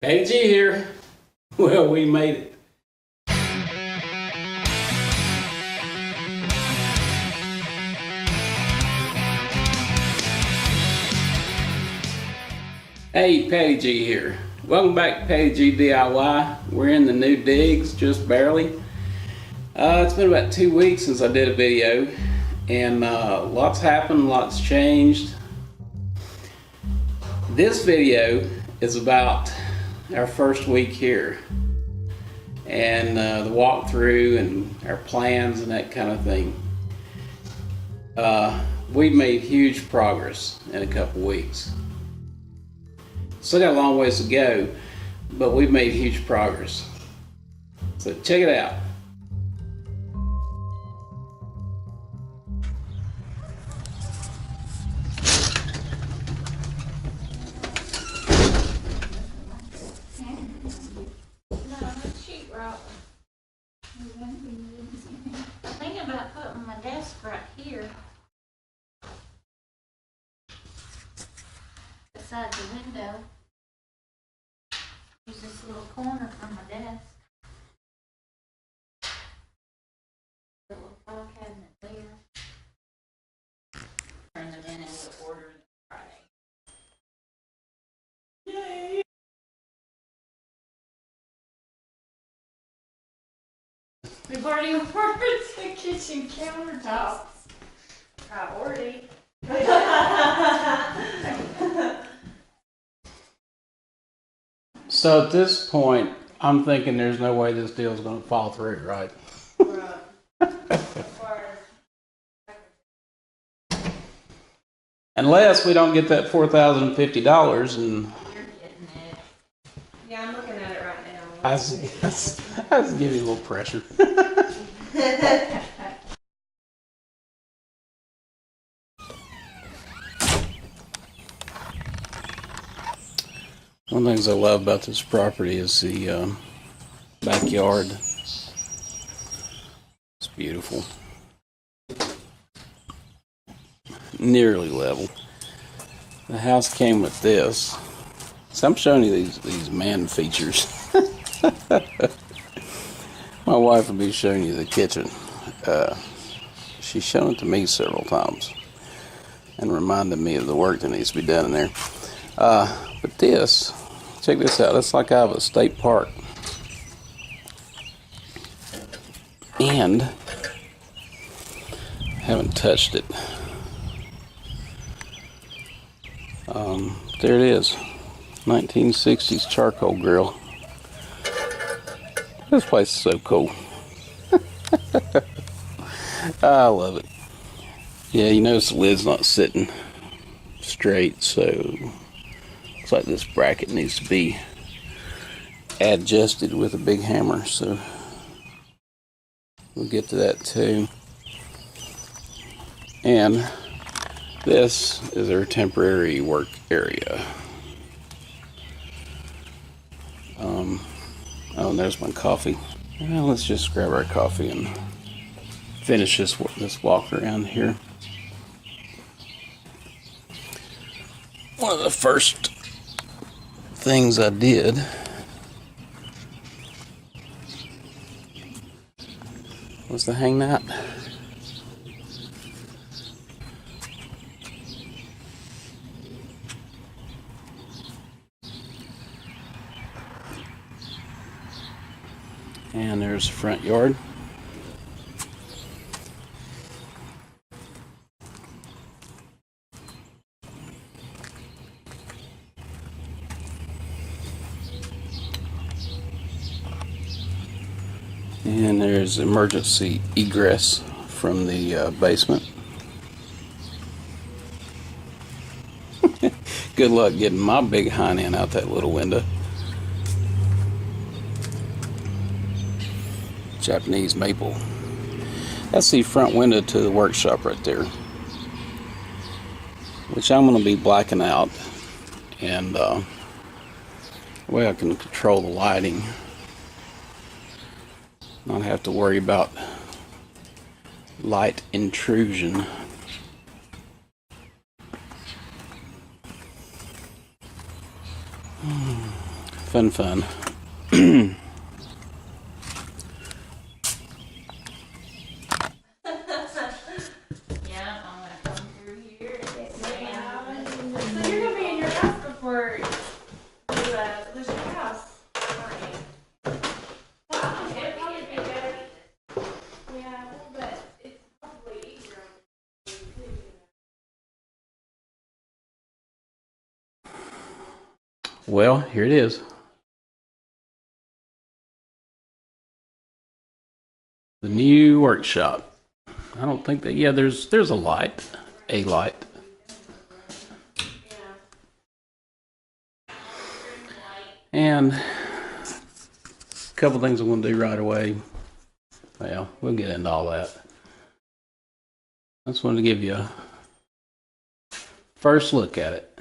AG here. Well, we made it. Hey, Patty G here. Welcome back to Patty G DIY. We're in the new digs, just barely. It's been about 2 weeks since I did a video, and lots happened, lots changed. This video is about our first week here, and the walkthrough and our plans and that kind of thing. We've made huge progress in a couple weeks. Still got a long ways to go, but we've made huge progress. So check it out. I'm thinking about putting my desk right here beside the window. Use this little corner for my desk. The little file cabinet there. Turn them in into order Friday. Yay! We've already ordered the kitchen countertops. Priority. So at this point, I'm thinking there's no way this deal's going to fall through, right? Unless we don't get that $4,050 and You're getting it. Yeah, I'm looking at it right now. I was giving you a little pressure. One of the things I love about this property is the backyard. It's beautiful. Nearly level. The house came with this. So I'm showing you these man features. My wife will be showing you the kitchen. She's shown it to me several times and reminded me of the work that needs to be done in there. But this, check this out. It's like I have a state park. And haven't touched it. There it is. 1960s charcoal grill. This place is so cool. I love it. Yeah, you notice the lid's not sitting straight, so looks like this bracket needs to be adjusted with a big hammer, so we'll get to that too. And this is our temporary work area. Oh, and there's my coffee. Well, let's just grab our coffee and finish this walk around here. One of the first things I did was to hang that. And there's the front yard. And there's emergency egress from the basement. Good luck getting my big hind end out that little window. Japanese maple. That's the front window to the workshop right there, which I'm going to be blacking out, and the way I can control the lighting, not have to worry about light intrusion. Fun. Yeah, I'm gonna come through here and get some. So you're gonna be in your house before you lose your house, aren't you? Well, I think it'd probably be better. Yeah, but it's probably easier on you too. Well, here it is. The new workshop. I don't think that, yeah, there's a light. A light. And a couple things I'm going to do right away. Well, we'll get into all that. I just wanted to give you a first look at it.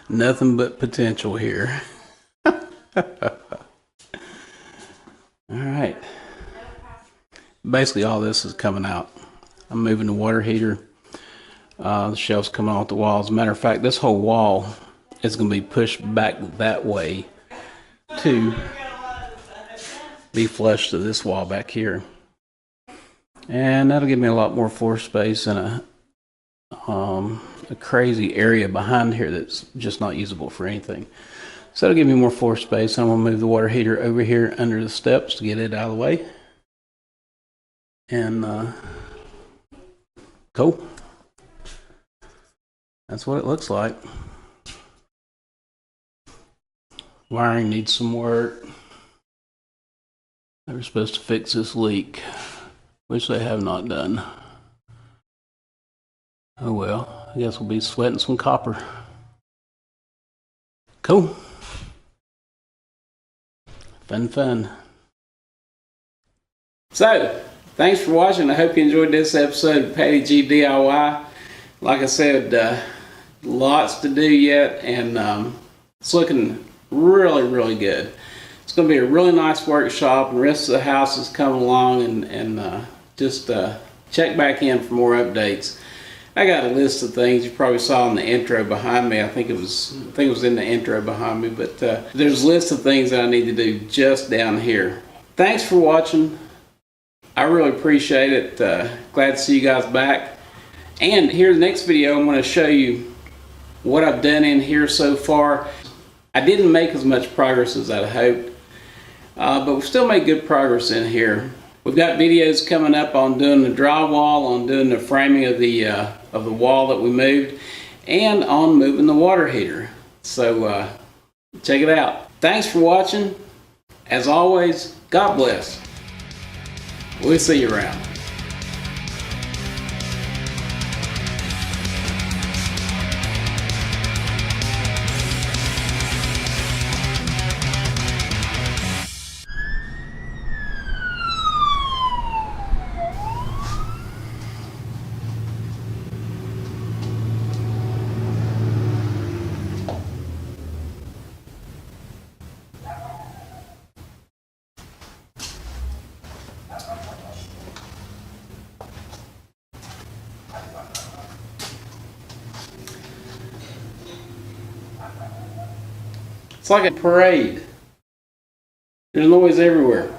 Nothing but potential here. All right. Basically, all this is coming out. I'm moving the water heater. The shelves coming off the wall. As a matter of fact, this whole wall is going to be pushed back that way to be flush to this wall back here. And that'll give me a lot more floor space and a crazy area behind here that's just not usable for anything. So it'll give me more floor space. I'm going to move the water heater over here under the steps to get it out of the way. And cool. That's what it looks like. Wiring needs some work. They were supposed to fix this leak, which they have not done. Oh well, I guess we'll be sweating some copper. Cool. Fun. So, thanks for watching. I hope you enjoyed this episode of Patty G DIY. Like I said, lots to do yet, and it's looking really good. It's going to be a really nice workshop, and the rest of the house is coming along, and just check back in for more updates. I got a list of things you probably saw in the intro behind me. I think it was in the intro behind me, but there's a list of things that I need to do just down here. Thanks for watching. I really appreciate it. Glad to see you guys back. And here in the next video, I'm going to show you what I've done in here so far. I didn't make as much progress as I'd hoped, but we've still made good progress in here. We've got videos coming up on doing the drywall, on doing the framing of the wall that we moved, and on moving the water heater. So check it out. Thanks for watching. As always, God bless. We'll see you around. It's like a parade. There's noise everywhere.